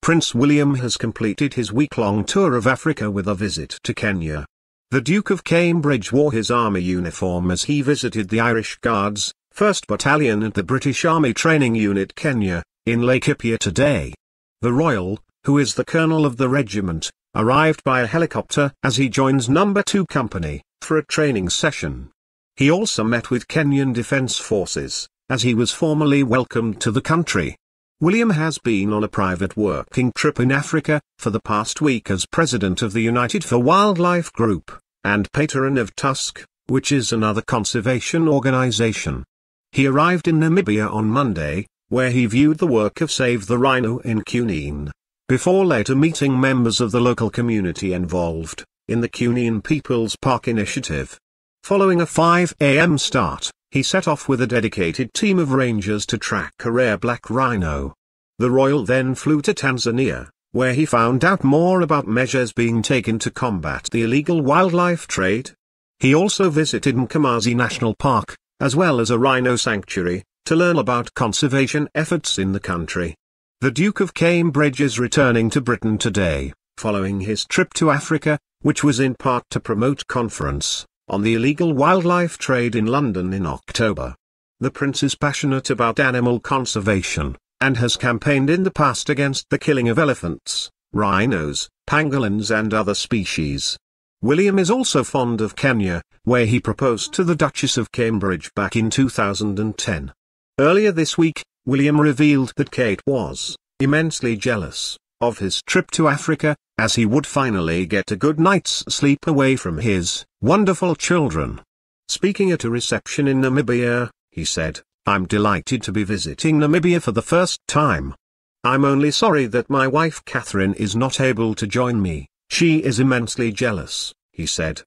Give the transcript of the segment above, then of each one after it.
Prince William has completed his week-long tour of Africa with a visit to Kenya. The Duke of Cambridge wore his army uniform as he visited the Irish Guards, 1st Battalion and the British Army Training Unit Kenya, in Laikipia today. The Royal, who is the colonel of the regiment, arrived by a helicopter as he joins No. 2 Company, for a training session. He also met with Kenyan Defence Forces, as he was formally welcomed to the country. William has been on a private working trip in Africa, for the past week as president of the United for Wildlife Group, and patron of Tusk, which is another conservation organization. He arrived in Namibia on Monday, where he viewed the work of Save the Rhino in Cunene, before later meeting members of the local community involved, in the Cunene People's Park initiative. Following a 5 a.m. start, he set off with a dedicated team of rangers to track a rare black rhino. The Royal then flew to Tanzania, where he found out more about measures being taken to combat the illegal wildlife trade. He also visited Mkomazi National Park, as well as a rhino sanctuary, to learn about conservation efforts in the country. The Duke of Cambridge is returning to Britain today, following his trip to Africa, which was in part to promote conference on the illegal wildlife trade in London in October. The Prince is passionate about animal conservation, and has campaigned in the past against the killing of elephants, rhinos, pangolins and other species. William is also fond of Kenya, where he proposed to the Duchess of Cambridge back in 2010. Earlier this week, William revealed that Kate was immensely jealous of his trip to Africa, as he would finally get a good night's sleep away from his wonderful children. Speaking at a reception in Namibia, he said, "I'm delighted to be visiting Namibia for the first time. I'm only sorry that my wife Catherine is not able to join me. She is immensely jealous," he said.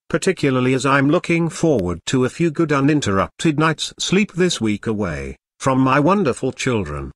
"Particularly as I'm looking forward to a few good uninterrupted nights' sleep this week away from my wonderful children."